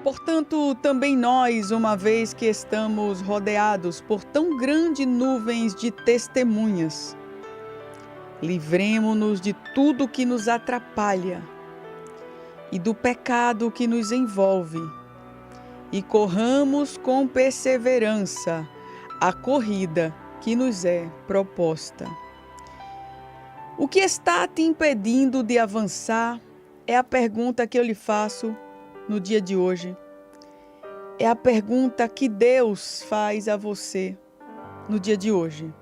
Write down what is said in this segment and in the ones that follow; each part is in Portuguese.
Portanto, também nós, uma vez que estamos rodeados por tão grandes nuvens de testemunhas, livremo-nos de tudo que nos atrapalha e do pecado que nos envolve, e corramos com perseverança a corrida que nos é proposta. O que está te impedindo de avançar é a pergunta que eu lhe faço no dia de hoje. É a pergunta que Deus faz a você no dia de hoje.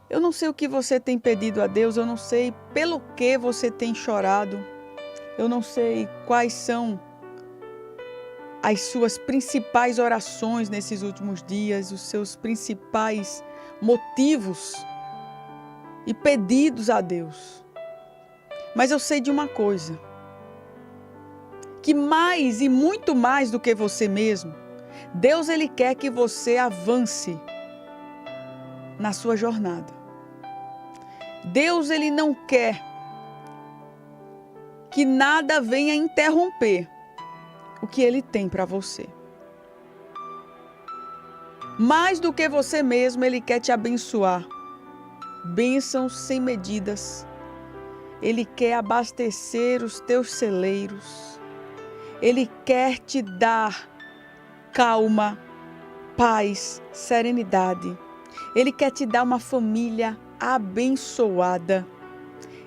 Eu não sei o que você tem pedido a Deus, eu não sei pelo que você tem chorado, eu não sei quais são as suas principais orações nesses últimos dias, os seus principais motivos e pedidos a Deus. Mas eu sei de uma coisa, que mais e muito mais do que você mesmo, Deus ele quer que você avance na sua jornada. Deus ele não quer que nada venha interromper o que ele tem para você. Mais do que você mesmo, ele quer te abençoar. Bênçãos sem medidas. Ele quer abastecer os teus celeiros. Ele quer te dar calma, paz, serenidade. Ele quer te dar uma família abençoada.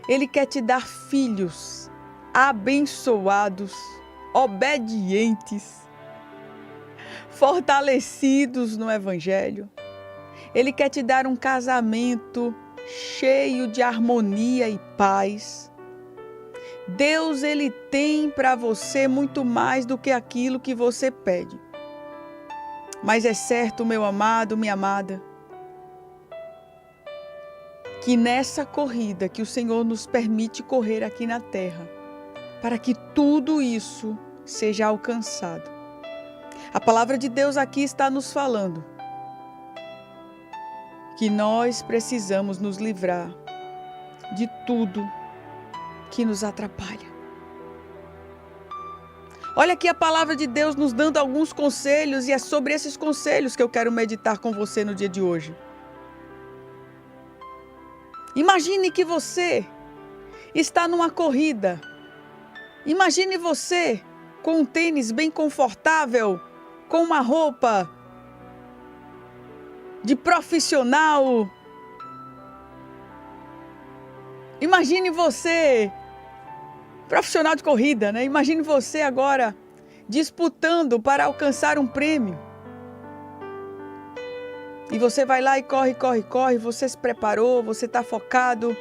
Ele quer te dar filhos abençoados, obedientes, fortalecidos no Evangelho. Ele quer te dar um casamento cheio de harmonia e paz. Deus, ele tem para você muito mais do que aquilo que você pede. Mas é certo, meu amado, minha amada, que nessa corrida que o Senhor nos permite correr aqui na terra, para que tudo isso seja alcançado. A palavra de Deus aqui está nos falando que nós precisamos nos livrar de tudo que nos atrapalha. Olha aqui a palavra de Deus nos dando alguns conselhos, e é sobre esses conselhos que eu quero meditar com você no dia de hoje. Imagine que você está numa corrida. Imagine você com um tênis bem confortável, com uma roupa de profissional. Imagine você, profissional de corrida, né? Imagine você agora disputando para alcançar um prêmio. E você vai lá e corre, corre, corre, você se preparou, você está focado,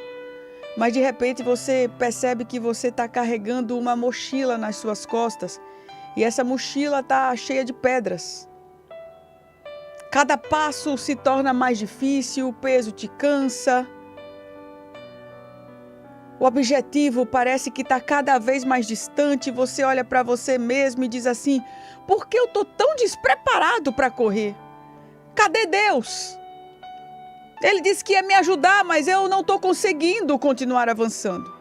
mas de repente você percebe que você está carregando uma mochila nas suas costas e essa mochila está cheia de pedras. Cada passo se torna mais difícil, o peso te cansa. O objetivo parece que está cada vez mais distante. Você olha para você mesmo e diz assim: por que eu estou tão despreparado para correr? Cadê Deus? Ele disse que ia me ajudar, mas eu não estou conseguindo continuar avançando.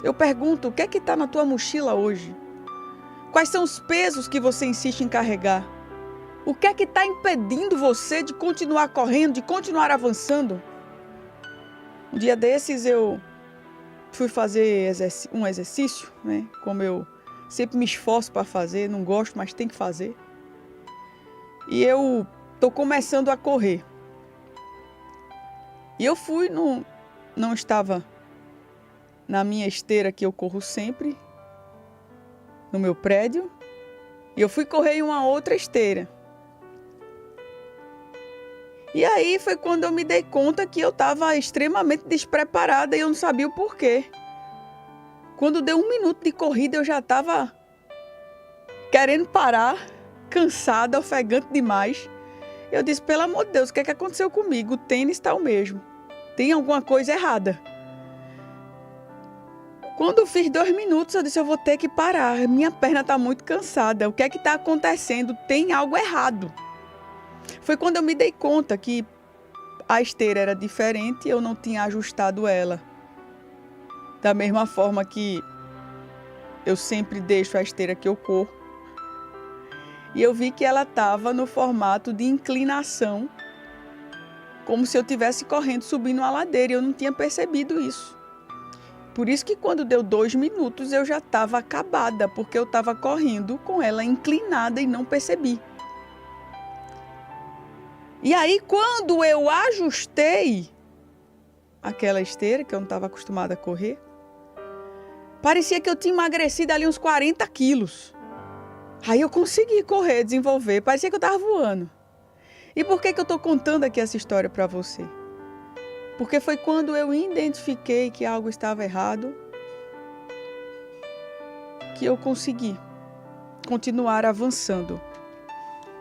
Eu pergunto, o que é que está na tua mochila hoje? Quais são os pesos que você insiste em carregar? O que é que está impedindo você de continuar correndo, de continuar avançando? Um dia desses eu fui fazer um exercício, né? Como eu sempre me esforço para fazer, não gosto, mas tem que fazer. E eu estou começando a correr. E eu fui, não estava na minha esteira que eu corro sempre, no meu prédio, e eu fui correr em uma outra esteira. E aí foi quando eu me dei conta que eu estava extremamente despreparada e eu não sabia o porquê. Quando deu 1 minuto de corrida, eu já estava querendo parar, cansada, ofegante demais. Eu disse, pelo amor de Deus, o que é que aconteceu comigo? O tênis está o mesmo. Tem alguma coisa errada. Quando eu fiz 2 minutos, eu disse, eu vou ter que parar. Minha perna está muito cansada. O que é que está acontecendo? Tem algo errado. Foi quando eu me dei conta que a esteira era diferente, eu não tinha ajustado ela. Da mesma forma que eu sempre deixo a esteira que eu corro. E eu vi que ela estava no formato de inclinação, como se eu estivesse correndo, subindo uma ladeira. E eu não tinha percebido isso. Por isso que quando deu 2 minutos eu já estava acabada, porque eu estava correndo com ela inclinada e não percebi. E aí quando eu ajustei aquela esteira, que eu não estava acostumada a correr, parecia que eu tinha emagrecido ali uns 40 quilos. Aí eu consegui correr, desenvolver, parecia que eu estava voando. E por que eu estou contando aqui essa história para você? Porque foi quando eu identifiquei que algo estava errado, que eu consegui continuar avançando,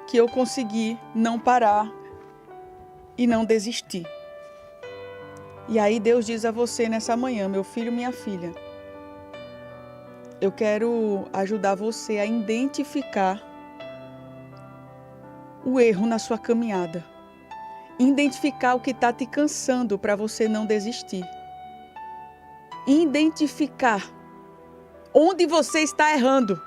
que eu consegui não parar e não desistir. E aí Deus diz a você nessa manhã, meu filho, minha filha, eu quero ajudar você a identificar o erro na sua caminhada. Identificar o que está te cansando para você não desistir. Identificar onde você está errando.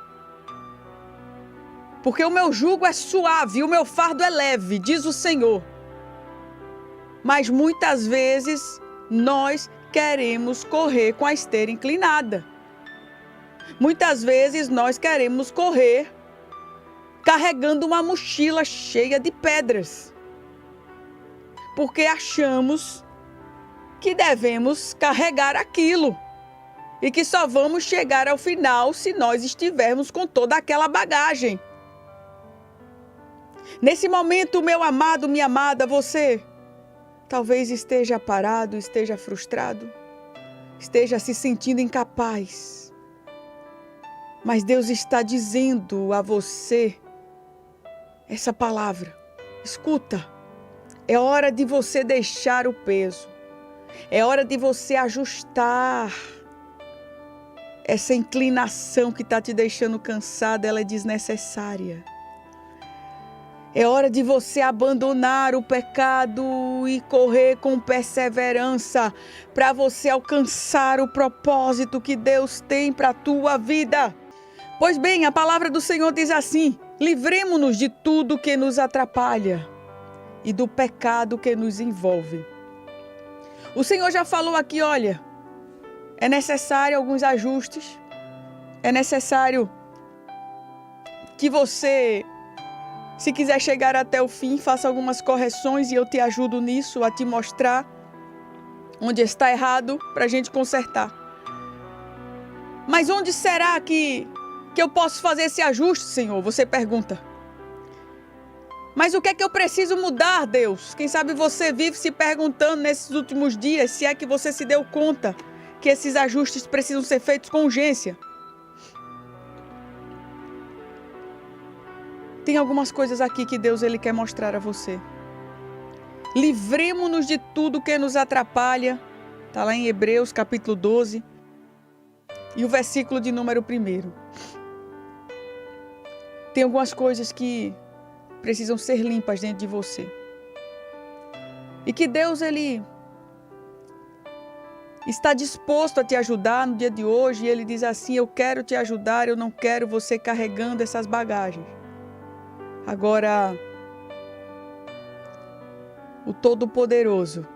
Porque o meu jugo é suave, o meu fardo é leve, diz o Senhor. Mas muitas vezes nós queremos correr com a esteira inclinada. Muitas vezes nós queremos correr carregando uma mochila cheia de pedras. Porque achamos que devemos carregar aquilo e que só vamos chegar ao final se nós estivermos com toda aquela bagagem. Nesse momento, meu amado, minha amada, você talvez esteja parado, esteja frustrado, esteja se sentindo incapaz. Mas Deus está dizendo a você essa palavra. Escuta. É hora de você deixar o peso. É hora de você ajustar. Essa inclinação que está te deixando cansada, ela é desnecessária. É hora de você abandonar o pecado e correr com perseverança para você alcançar o propósito que Deus tem para a tua vida. Pois bem, a palavra do Senhor diz assim: livremo-nos de tudo que nos atrapalha e do pecado que nos envolve. O Senhor já falou aqui, olha, é necessário alguns ajustes, é necessário que você, se quiser chegar até o fim, faça algumas correções e eu te ajudo nisso, a te mostrar onde está errado para a gente consertar. Mas onde será que eu posso fazer esse ajuste, Senhor? Você pergunta. Mas o que é que eu preciso mudar, Deus? Quem sabe você vive se perguntando nesses últimos dias, se é que você se deu conta que esses ajustes precisam ser feitos com urgência. Tem algumas coisas aqui que Deus ele quer mostrar a você. Livremo-nos de tudo que nos atrapalha. Está lá em Hebreus, capítulo 12. E o versículo de número 1. Tem algumas coisas que precisam ser limpas dentro de você. E que Deus, ele está disposto a te ajudar no dia de hoje. E ele diz assim: eu quero te ajudar, eu não quero você carregando essas bagagens. Agora, o Todo-Poderoso,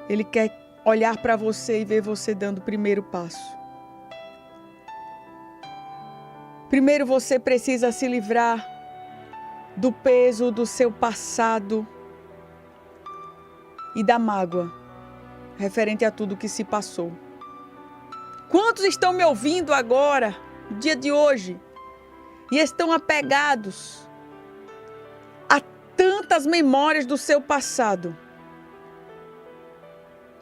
ele quer olhar para você e ver você dando o primeiro passo. Primeiro você precisa se livrar do peso do seu passado e da mágoa referente a tudo que se passou. Quantos estão me ouvindo agora, no dia de hoje, e estão apegados a tantas memórias do seu passado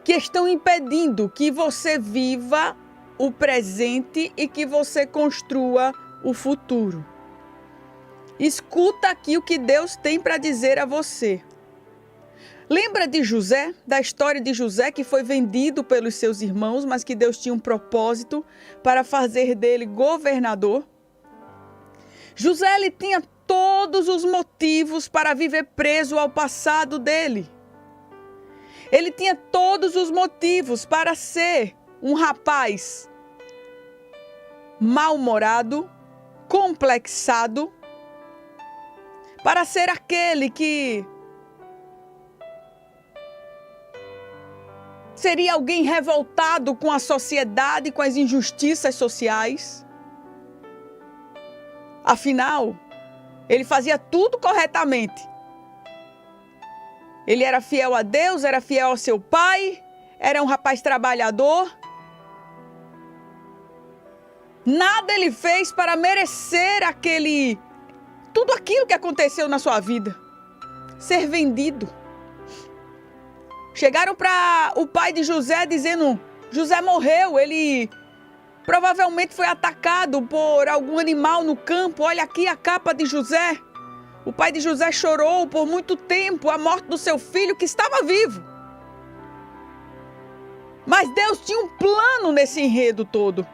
que estão impedindo que você viva o presente e que você construa o futuro? Escuta aqui o que Deus tem para dizer a você. Lembra de José, da história de José que foi vendido pelos seus irmãos, mas que Deus tinha um propósito para fazer dele governador? José, ele tinha todos os motivos para viver preso ao passado dele. Ele tinha todos os motivos para ser um rapaz mal-humorado, complexado, para ser aquele que seria alguém revoltado com a sociedade, com as injustiças sociais. Afinal, ele fazia tudo corretamente. Ele era fiel a Deus, era fiel ao seu pai, era um rapaz trabalhador. Nada ele fez para merecer tudo aquilo que aconteceu na sua vida. Ser vendido. Chegaram para o pai de José dizendo: José morreu, ele provavelmente foi atacado por algum animal no campo. Olha aqui a capa de José. O pai de José chorou por muito tempo a morte do seu filho que estava vivo. Mas Deus tinha um plano nesse enredo todo.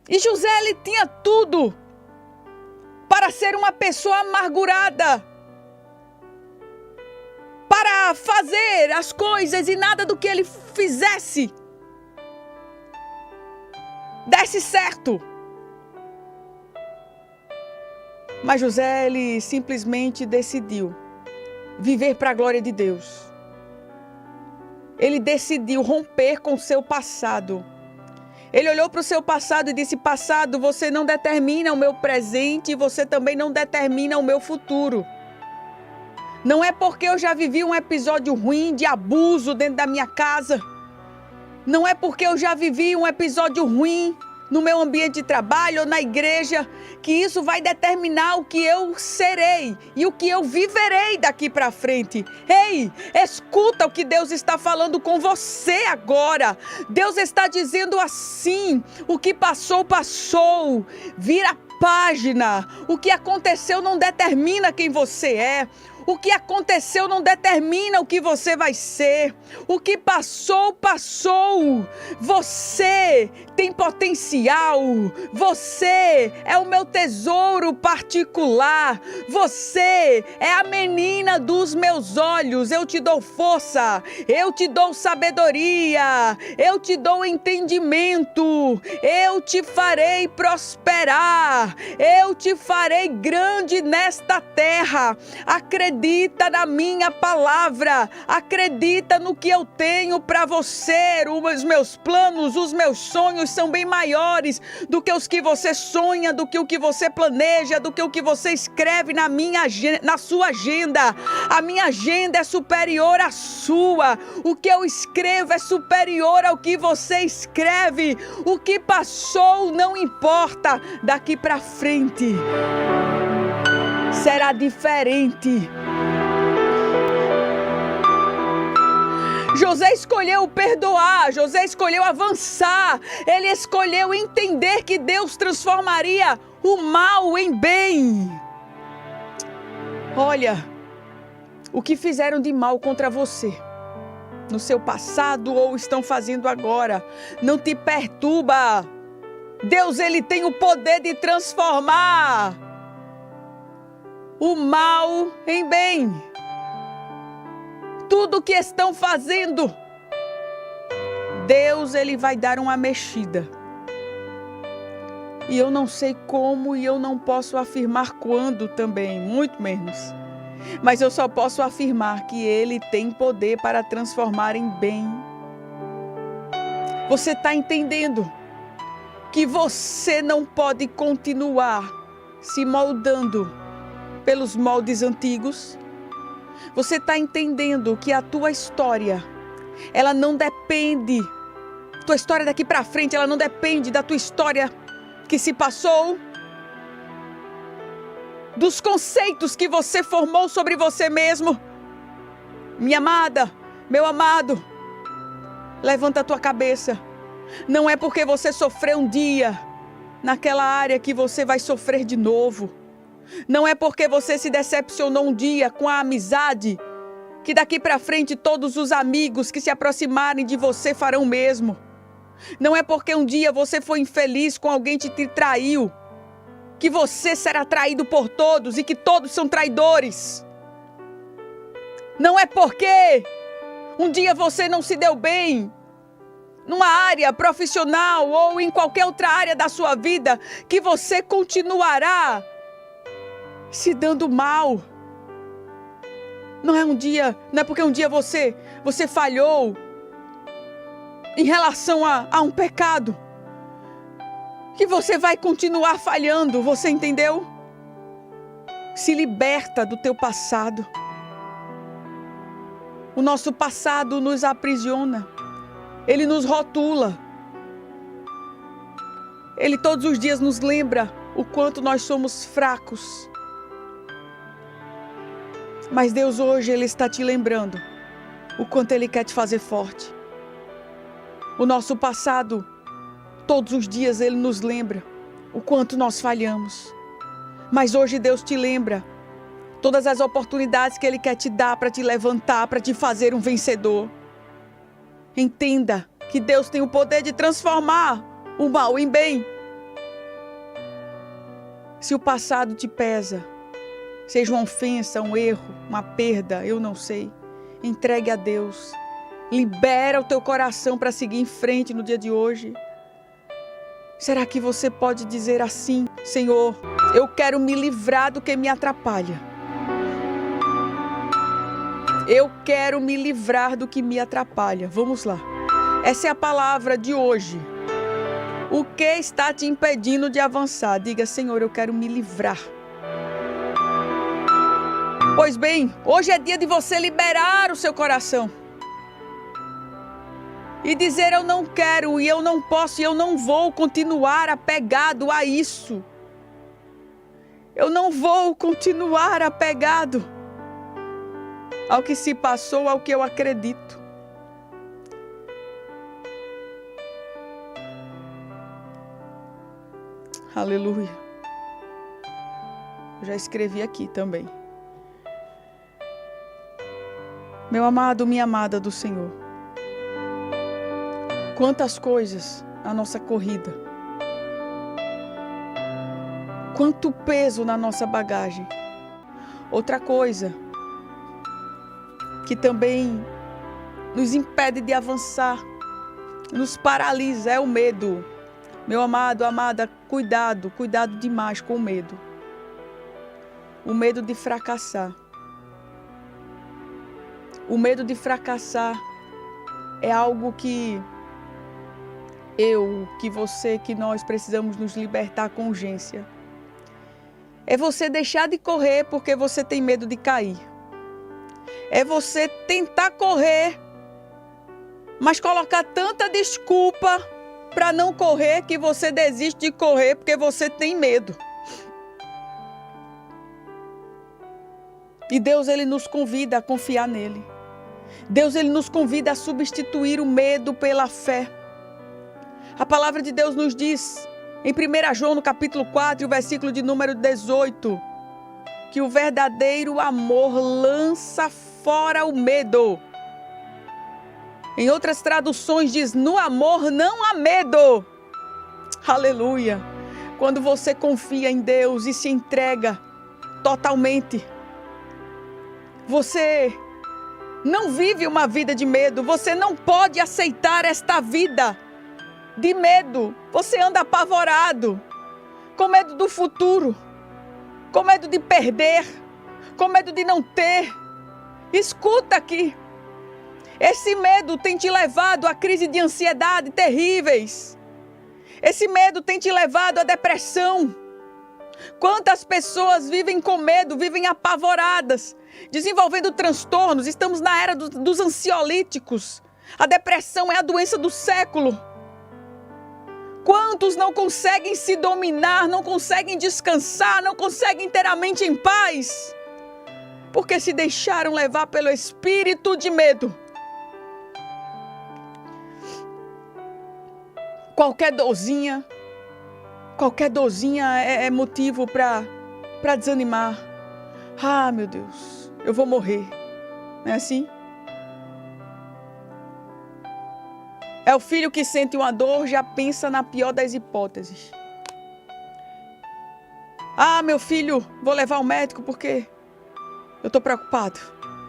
E José, ele tinha tudo para ser uma pessoa amargurada, para fazer as coisas e nada do que ele fizesse desse certo. Mas José, ele simplesmente decidiu viver para a glória de Deus. Ele decidiu romper com o seu passado. Ele olhou para o seu passado e disse: passado, você não determina o meu presente e você também não determina o meu futuro. Não é porque eu já vivi um episódio ruim de abuso dentro da minha casa. Não é porque eu já vivi um episódio ruim no meu ambiente de trabalho ou na igreja, que isso vai determinar o que eu serei e o que eu viverei daqui para frente. Ei, escuta o que Deus está falando com você agora. Deus está dizendo assim: o que passou, passou. Vira a página. O que aconteceu não determina quem você é. O que aconteceu não determina o que você vai ser. O que passou, passou. Você tem potencial. Você é o meu tesouro particular. Você é a menina dos meus olhos. Eu te dou força. Eu te dou sabedoria. Eu te dou entendimento. Eu te farei prosperar. Eu te farei grande nesta terra. Acredita na minha palavra, acredita no que eu tenho para você. Os meus planos, os meus sonhos são bem maiores do que os que você sonha, do que o que você planeja, do que o que você escreve na sua agenda. A minha agenda é superior à sua. O que eu escrevo é superior ao que você escreve. O que passou não importa, daqui para frente será diferente. José escolheu perdoar, José escolheu avançar, ele escolheu entender que Deus transformaria o mal em bem. Olha, o que fizeram de mal contra você, no seu passado ou estão fazendo agora, não te perturba. Deus, ele tem o poder de transformar o mal em bem. Tudo que estão fazendo, Deus, ele vai dar uma mexida. E eu não sei como e eu não posso afirmar quando também, muito menos. Mas eu só posso afirmar que ele tem poder para transformar em bem. Você está entendendo que você não pode continuar se moldando pelos moldes antigos? Você está entendendo que a tua história, ela não depende, tua história daqui para frente, ela não depende da tua história que se passou, dos conceitos que você formou sobre você mesmo? Minha amada, meu amado, levanta a tua cabeça. Não é porque você sofreu um dia naquela área que você vai sofrer de novo. Não é porque você se decepcionou um dia com a amizade que daqui para frente todos os amigos que se aproximarem de você farão o mesmo. Não é porque um dia você foi infeliz com alguém que te traiu que você será traído por todos e que todos são traidores. Não é porque um dia você não se deu bem numa área profissional ou em qualquer outra área da sua vida, que você continuará se dando mal. Não é porque um dia você falhou em relação a um pecado, que você vai continuar falhando, você entendeu? Se liberta do teu passado. O nosso passado nos aprisiona, ele nos rotula. Ele todos os dias nos lembra o quanto nós somos fracos. Mas Deus hoje, Ele está te lembrando o quanto Ele quer te fazer forte. O nosso passado, todos os dias Ele nos lembra o quanto nós falhamos. Mas hoje Deus te lembra todas as oportunidades que Ele quer te dar para te levantar, para te fazer um vencedor. Entenda que Deus tem o poder de transformar o mal em bem. Se o passado te pesa, seja uma ofensa, um erro, uma perda, eu não sei, entregue a Deus. Libera o teu coração para seguir em frente no dia de hoje. Será que você pode dizer assim: Senhor, eu quero me livrar do que me atrapalha. Eu quero me livrar do que me atrapalha. Vamos lá. Essa é a palavra de hoje. O que está te impedindo de avançar? Diga: Senhor, eu quero me livrar. Pois bem, hoje é dia de você liberar o seu coração. E dizer: eu não quero, e eu não posso, e eu não vou continuar apegado a isso. Eu não vou continuar apegado ao que se passou, ao que eu acredito. Aleluia. Eu já escrevi aqui também. Meu amado, minha amada do Senhor. Quantas coisas na nossa corrida. Quanto peso na nossa bagagem. Outra coisa que também nos impede de avançar, nos paralisa, é o medo. Meu amado, amada, cuidado demais com o medo. O medo de fracassar. O medo de fracassar é algo que você, que nós precisamos nos libertar com urgência. É você deixar de correr porque você tem medo de cair. É você tentar correr, mas colocar tanta desculpa para não correr que você desiste de correr porque você tem medo. E Deus, Ele nos convida a confiar nele. Deus, Ele nos convida a substituir o medo pela fé. A palavra de Deus nos diz, em 1 João, no capítulo 4, o versículo de número 18, que o verdadeiro amor lança fora o medo. Em outras traduções diz: no amor não há medo. Aleluia. Quando você confia em Deus e se entrega totalmente, você não vive uma vida de medo. Você não pode aceitar esta vida de medo. Você anda apavorado, com medo do futuro, com medo de perder, com medo de não ter. Escuta aqui. Esse medo tem te levado a crise de ansiedade terríveis. Esse medo tem te levado à depressão. Quantas pessoas vivem com medo, vivem apavoradas, desenvolvendo transtornos? Estamos na era dos ansiolíticos. A depressão é a doença do século. Quantos não conseguem se dominar, não conseguem descansar, não conseguem ter a mente em paz? Porque se deixaram levar pelo espírito de medo. Qualquer dorzinha é motivo para desanimar. Ah, meu Deus, eu vou morrer. Não é assim? É o filho que sente uma dor, já pensa na pior das hipóteses. Ah, meu filho, vou levar ao médico porque eu estou preocupado.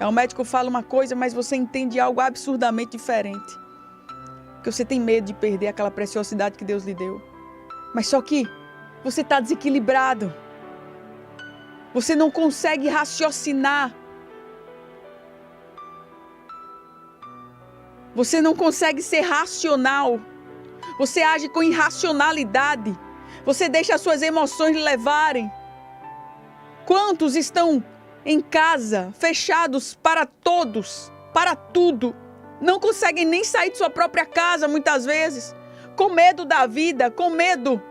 O médico fala uma coisa, mas você entende algo absurdamente diferente. Porque você tem medo de perder aquela preciosidade que Deus lhe deu. Mas só que você está desequilibrado. Você não consegue raciocinar. Você não consegue ser racional. Você age com irracionalidade. Você deixa as suas emoções lhe levarem. Quantos estão em casa, fechados para todos, para tudo? Não conseguem nem sair de sua própria casa, muitas vezes. Com medo da vida, com medo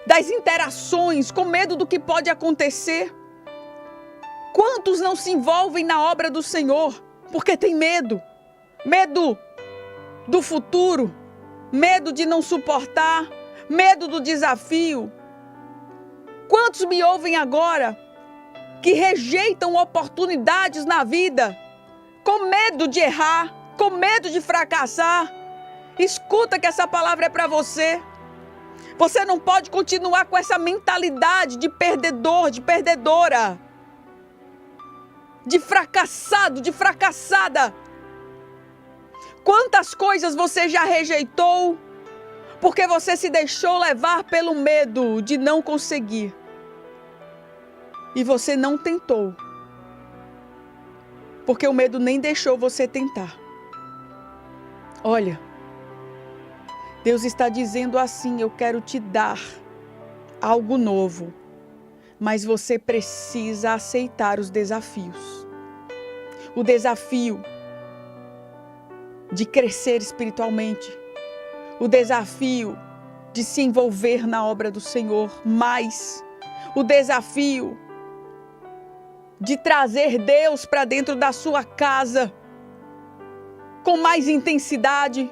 das interações, com medo do que pode acontecer. Quantos não se envolvem na obra do Senhor porque tem medo? Medo do futuro, medo de não suportar, medo do desafio. Quantos me ouvem agora que rejeitam oportunidades na vida, com medo de errar, com medo de fracassar? Escuta que essa palavra é para você. Você não pode continuar com essa mentalidade de perdedor, de perdedora, de fracassado, de fracassada. Quantas coisas você já rejeitou porque você se deixou levar pelo medo de não conseguir e você não tentou, porque o medo nem deixou você tentar. Olha, Deus está dizendo assim: eu quero te dar algo novo, mas você precisa aceitar os desafios. O desafio de crescer espiritualmente, o desafio de se envolver na obra do Senhor mais, o desafio de trazer Deus para dentro da sua casa com mais intensidade,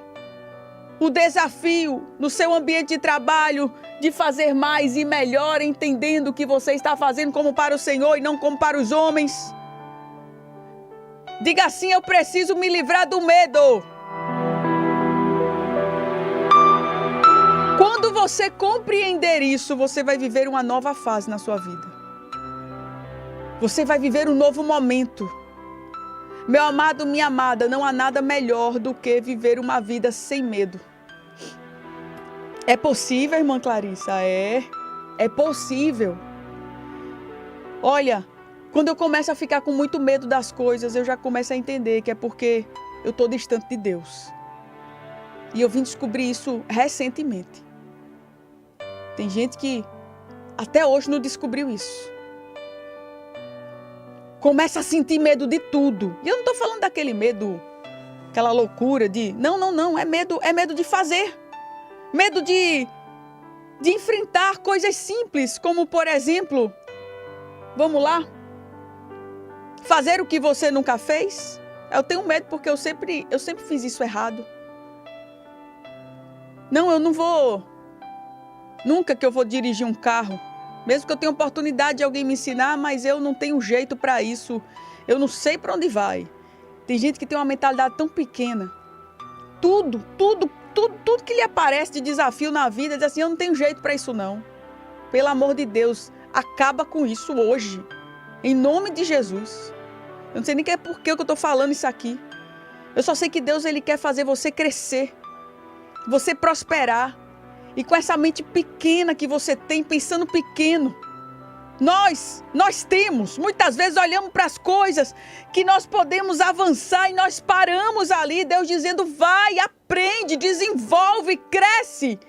o desafio no seu ambiente de trabalho de fazer mais e melhor, entendendo o que você está fazendo como para o Senhor e não como para os homens. Diga assim: eu preciso me livrar do medo. Quando você compreender isso, você vai viver uma nova fase na sua vida. Você vai viver um novo momento. Meu amado, minha amada, não há nada melhor do que viver uma vida sem medo. É possível, irmã Clarissa? É possível. Olha, quando eu começo a ficar com muito medo das coisas, eu já começo a entender que é porque eu estou distante de Deus. E eu vim descobrir isso recentemente. Tem gente que até hoje não descobriu isso. Começa a sentir medo de tudo. E eu não estou falando daquele medo, aquela loucura de... Não. É medo de fazer. Medo de enfrentar coisas simples, como por exemplo, vamos lá, fazer o que você nunca fez. Eu tenho medo porque eu sempre fiz isso errado. Não, eu não vou, nunca que eu vou dirigir um carro, mesmo que eu tenha oportunidade de alguém me ensinar, mas eu não tenho jeito para isso, eu não sei para onde vai. Tem gente que tem uma mentalidade tão pequena, tudo que lhe aparece de desafio na vida, diz assim: eu não tenho jeito para isso não. Pelo amor de Deus, acaba com isso hoje, em nome de Jesus. Eu não sei nem por que eu estou falando isso aqui. Eu só sei que Deus, Ele quer fazer você crescer, você prosperar. E com essa mente pequena que você tem, pensando pequeno, nós temos, muitas vezes olhamos para as coisas que nós podemos avançar e nós paramos ali, Deus dizendo: vai, aprende, desenvolve, cresce.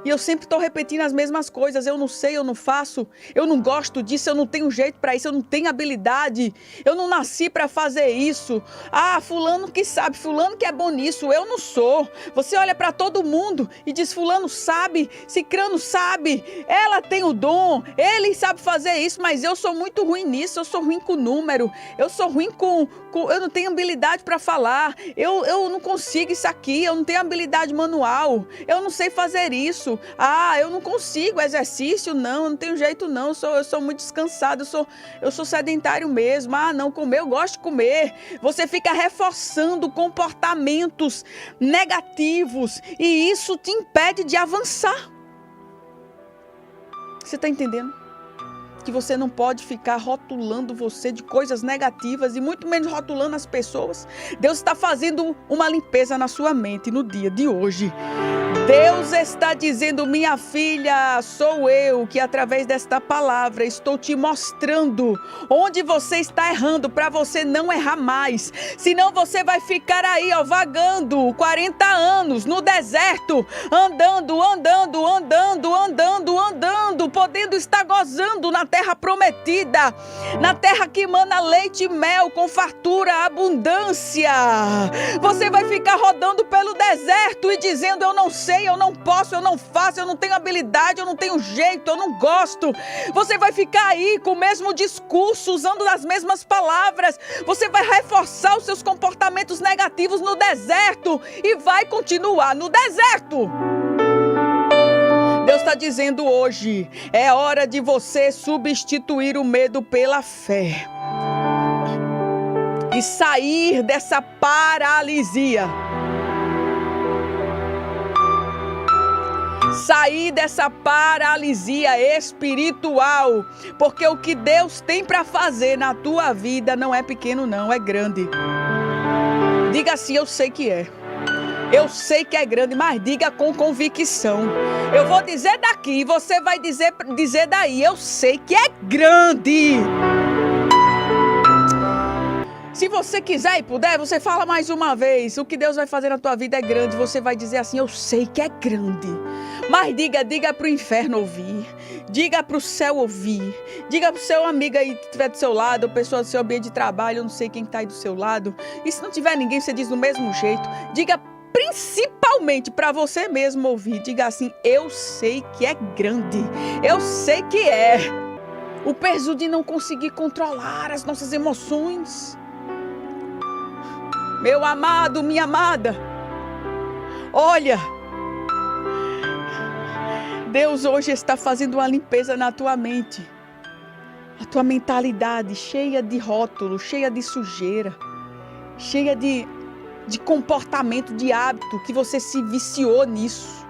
E eu sempre estou repetindo as mesmas coisas: eu não sei, eu não faço, eu não gosto disso, eu não tenho jeito para isso, eu não tenho habilidade, eu não nasci para fazer isso. Ah, fulano que sabe, fulano que é bom nisso, eu não sou. Você olha para todo mundo e diz: fulano sabe, cicrano sabe, ela tem o dom, ele sabe fazer isso, mas eu sou muito ruim nisso, eu sou ruim com número, eu sou ruim com eu não tenho habilidade para falar, eu não consigo isso aqui, eu não tenho habilidade manual, eu não sei fazer isso. Ah, eu não consigo exercício, não, não tenho jeito não, eu sou muito descansado, eu sou sedentário mesmo. Ah, não, comer, eu gosto de comer. Você fica reforçando comportamentos negativos e isso te impede de avançar. Você está entendendo? que você não pode ficar rotulando você de coisas negativas e muito menos rotulando as pessoas. Deus está fazendo uma limpeza na sua mente no dia de hoje. Deus está dizendo, minha filha, sou eu que através desta palavra estou te mostrando onde você está errando para você não errar mais. Senão você vai ficar aí, ó, vagando 40 anos no deserto, andando, podendo estar gozando na terra prometida, na terra que emana leite e mel com fartura, abundância. Você vai ficar rodando pelo deserto e dizendo, eu não sei, eu não posso, eu não faço, eu não tenho habilidade, eu não tenho jeito, eu não gosto. Você vai ficar aí com o mesmo discurso, usando as mesmas palavras. Você vai reforçar os seus comportamentos negativos no deserto e vai continuar no deserto. Deus está dizendo hoje, é hora de você substituir o medo pela fé e sair dessa paralisia. Sair dessa paralisia espiritual, porque o que Deus tem para fazer na tua vida não é pequeno não, é grande. Diga assim, eu sei que é. Eu sei que é grande, mas diga com convicção. Eu vou dizer daqui e você vai dizer daí, eu sei que é grande. Se você quiser e puder, você fala mais uma vez. O que Deus vai fazer na tua vida é grande. Você vai dizer assim, eu sei que é grande. Mas diga para o inferno ouvir. Diga para o céu ouvir. Diga para o seu amigo aí que estiver do seu lado, ou pessoa do seu ambiente de trabalho, eu não sei quem está aí do seu lado. E se não tiver ninguém, você diz do mesmo jeito. Diga principalmente para você mesmo ouvir. Diga assim, eu sei que é grande. Eu sei que é. O peso de não conseguir controlar as nossas emoções. Meu amado, minha amada, olha, Deus hoje está fazendo uma limpeza na tua mente, a tua mentalidade cheia de rótulos, cheia de sujeira, cheia de comportamento, de hábito, que você se viciou nisso,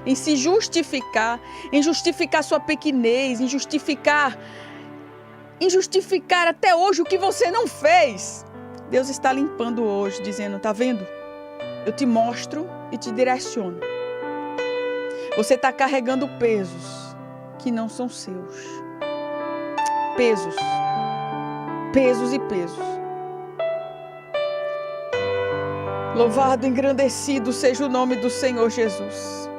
em se justificar, em justificar sua pequenez, em justificar até hoje o que você não fez. Deus está limpando hoje, dizendo, tá vendo? Eu te mostro e te direciono. Você está carregando pesos que não são seus. Pesos. Pesos e pesos. Louvado, engrandecido seja o nome do Senhor Jesus.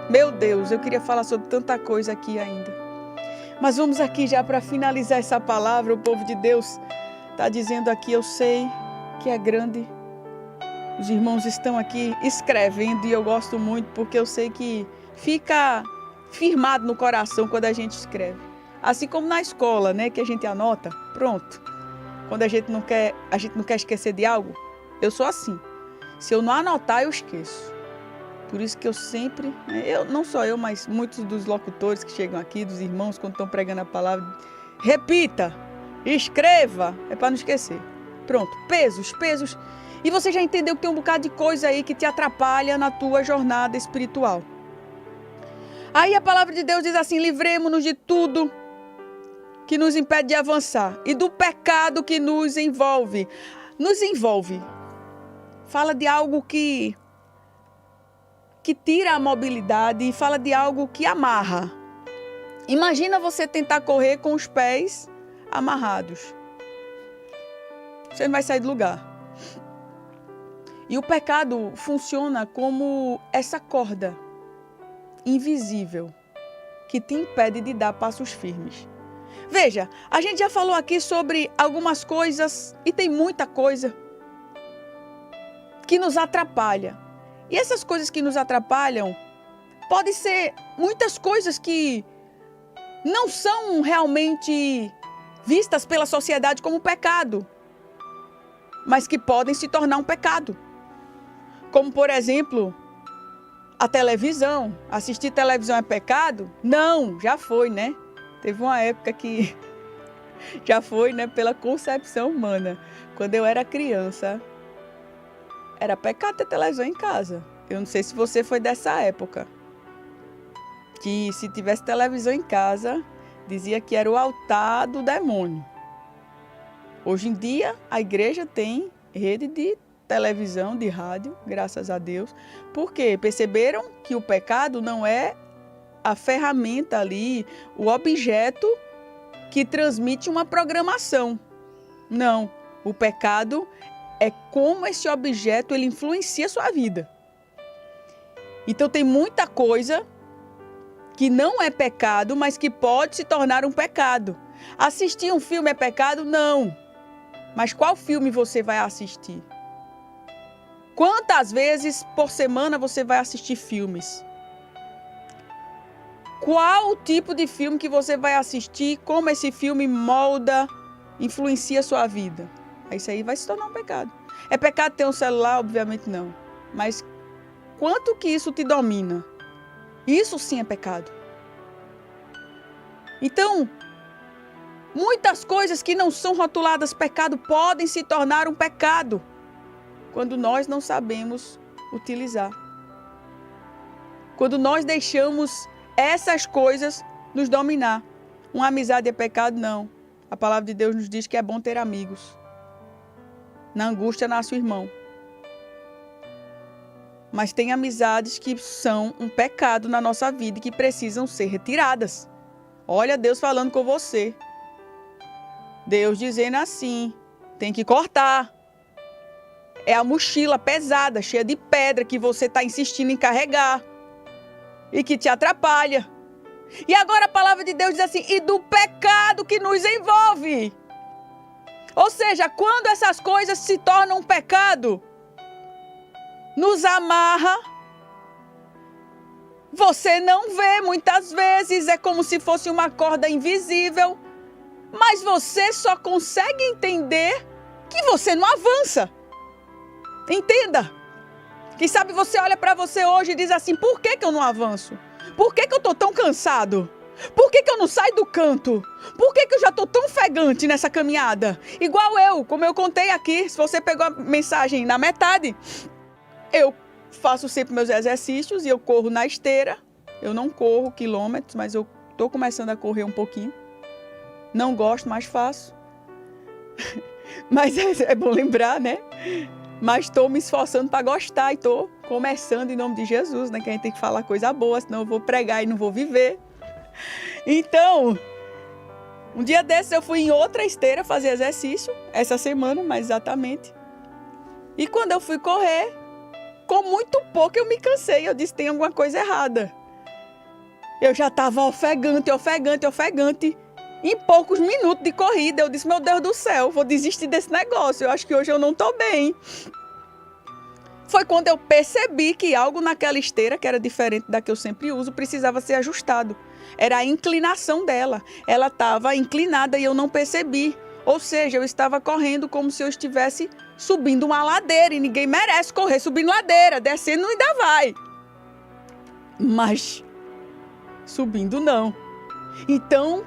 Meu Deus, eu queria falar sobre tanta coisa aqui ainda. Mas vamos aqui já para finalizar essa palavra, o povo de Deus está dizendo aqui, eu sei que é grande. Os irmãos estão aqui escrevendo e eu gosto muito porque eu sei que fica firmado no coração quando a gente escreve. Assim como na escola, né, que a gente anota, pronto. Quando a gente não quer esquecer de algo, eu sou assim. Se eu não anotar, eu esqueço. Por isso que eu sempre, não só eu, mas muitos dos locutores que chegam aqui, dos irmãos, quando estão pregando a palavra, repita. Escreva, é para não esquecer. Pronto, pesos. E você já entendeu que tem um bocado de coisa aí que te atrapalha na tua jornada espiritual. Aí a palavra de Deus diz assim, livremo-nos de tudo que nos impede de avançar e do pecado que nos envolve. Nos envolve. Fala de algo que tira a mobilidade e fala de algo que amarra. Imagina você tentar correr com os pés amarrados. Você não vai sair do lugar. E o pecado funciona como essa corda invisível que te impede de dar passos firmes. Veja, a gente já falou aqui sobre algumas coisas e tem muita coisa que nos atrapalha. E essas coisas que nos atrapalham podem ser muitas coisas que não são realmente vistas pela sociedade como pecado, mas que podem se tornar um pecado. Como, por exemplo, a televisão. Assistir televisão é pecado? Não, já foi, né? Teve uma época que já foi, né, pela concepção humana. Quando eu era criança, era pecado ter televisão em casa. Eu não sei se você foi dessa época. Que se tivesse televisão em casa, dizia que era o altar do demônio. Hoje em dia, a igreja tem rede de televisão, de rádio, graças a Deus. Por quê? Perceberam que o pecado não é a ferramenta ali, o objeto que transmite uma programação. Não, o pecado é como esse objeto ele influencia a sua vida. Então tem muita coisa que não é pecado, mas que pode se tornar um pecado. Assistir um filme é pecado? Não. Mas qual filme você vai assistir? Quantas vezes por semana você vai assistir filmes? Qual o tipo de filme que você vai assistir? Como esse filme molda, influencia a sua vida? Isso aí vai se tornar um pecado. É pecado ter um celular? Obviamente não. Mas quanto que isso te domina? Isso sim é pecado. Então, muitas coisas que não são rotuladas pecado podem se tornar um pecado quando nós não sabemos utilizar. Quando nós deixamos essas coisas nos dominar. Uma amizade é pecado? Não. A palavra de Deus nos diz que é bom ter amigos. Na angústia nasce o irmão. Mas tem amizades que são um pecado na nossa vida e que precisam ser retiradas. Olha Deus falando com você. Deus dizendo assim, tem que cortar. É a mochila pesada, cheia de pedra que você está insistindo em carregar. E que te atrapalha. E agora a palavra de Deus diz assim, e do pecado que nos envolve. Ou seja, quando essas coisas se tornam um pecado, nos amarra, você não vê muitas vezes, é como se fosse uma corda invisível, mas você só consegue entender que você não avança. Entenda. Quem sabe você olha para você hoje e diz assim, por que eu não avanço? Por que eu estou tão cansado? Por que eu não saio do canto? Por que eu já estou tão ofegante nessa caminhada? Igual eu, como eu contei aqui, se você pegou a mensagem na metade, eu faço sempre meus exercícios e eu corro na esteira. Eu não corro quilômetros, mas eu estou começando a correr um pouquinho. Não gosto, mas faço. Mas é bom lembrar, né? Mas estou me esforçando para gostar e estou começando em nome de Jesus, né? Que a gente tem que falar coisa boa, senão eu vou pregar e não vou viver. Então, um dia desses eu fui em outra esteira fazer exercício, essa semana, mais exatamente. E quando eu fui correr, com muito pouco eu me cansei. Eu disse, tem alguma coisa errada. Eu já estava ofegante. Em poucos minutos de corrida, eu disse, meu Deus do céu, vou desistir desse negócio. Eu acho que hoje eu não estou bem. Foi quando eu percebi que algo naquela esteira, que era diferente da que eu sempre uso, precisava ser ajustado. Era a inclinação dela. Ela estava inclinada e eu não percebi. Ou seja, eu estava correndo como se eu estivesse subindo uma ladeira. E ninguém merece correr subindo ladeira. Descendo ainda vai. Mas subindo não. Então,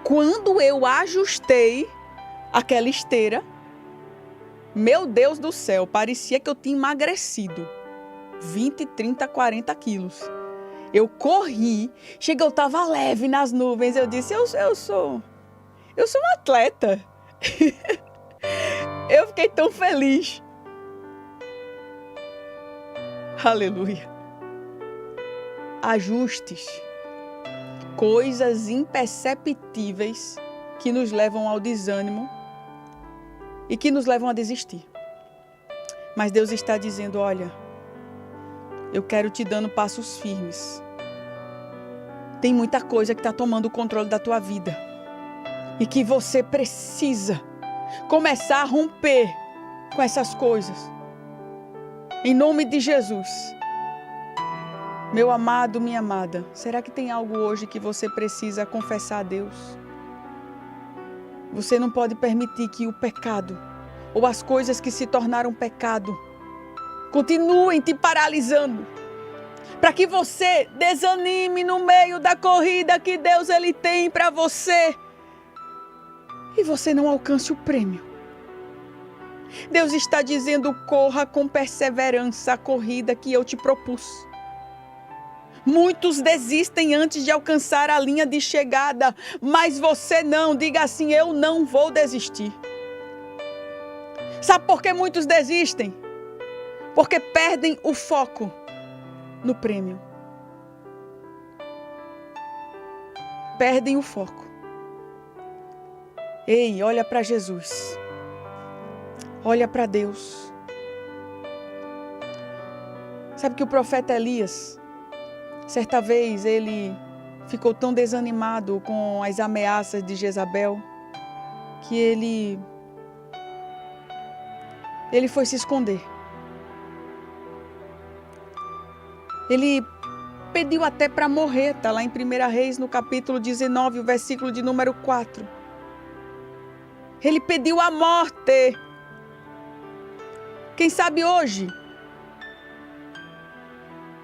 quando eu ajustei aquela esteira, meu Deus do céu, parecia que eu tinha emagrecido 20, 30, 40 quilos. Eu corri, cheguei, eu estava leve nas nuvens. Eu disse, eu sou um atleta. Eu fiquei tão feliz. Aleluia. Ajustes. Coisas imperceptíveis que nos levam ao desânimo e que nos levam a desistir. Mas Deus está dizendo, olha, eu quero te dando passos firmes. Tem muita coisa que está tomando o controle da tua vida e que você precisa começar a romper com essas coisas. Em nome de Jesus. Meu amado, minha amada, será que tem algo hoje que você precisa confessar a Deus? Você não pode permitir que o pecado ou as coisas que se tornaram pecado continuem te paralisando, para que você desanime no meio da corrida que Deus ele tem para você e você não alcance o prêmio. Deus está dizendo, corra com perseverança a corrida que eu te propus. Muitos desistem antes de alcançar a linha de chegada, mas você não. Diga assim: eu não vou desistir. Sabe por que muitos desistem? Porque perdem o foco no prêmio. Perdem o foco. Ei, olha para Jesus. Olha para Deus. Sabe que o profeta Elias, certa vez ele ficou tão desanimado com as ameaças de Jezabel, que ele foi se esconder. Ele pediu até para morrer, está lá em 1 Reis, no capítulo 19, o versículo de número 4. Ele pediu a morte. Quem sabe hoje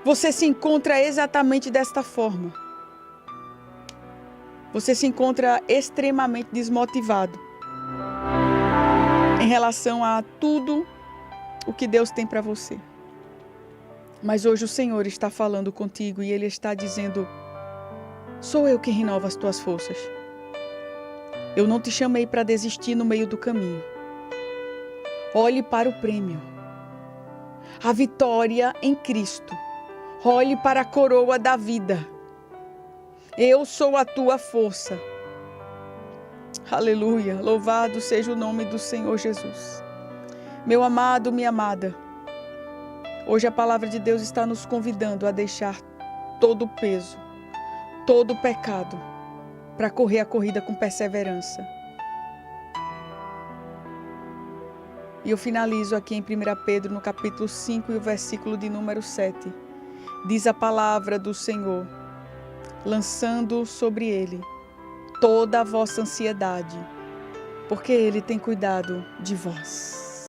você se encontra exatamente desta forma. Você se encontra extremamente desmotivado em relação a tudo o que Deus tem para você. Mas hoje o Senhor está falando contigo e Ele está dizendo: sou eu quem renova as tuas forças. Eu não te chamei para desistir no meio do caminho. Olhe para o prêmio. A vitória em Cristo. Olhe para a coroa da vida. Eu sou a tua força. Aleluia. Louvado seja o nome do Senhor Jesus. Meu amado, minha amada, hoje a palavra de Deus está nos convidando a deixar todo o peso, todo o pecado, para correr a corrida com perseverança. E eu finalizo aqui em 1 Pedro, no capítulo 5 e o versículo de número 7. Diz a palavra do Senhor: lançando sobre Ele toda a vossa ansiedade, porque Ele tem cuidado de vós.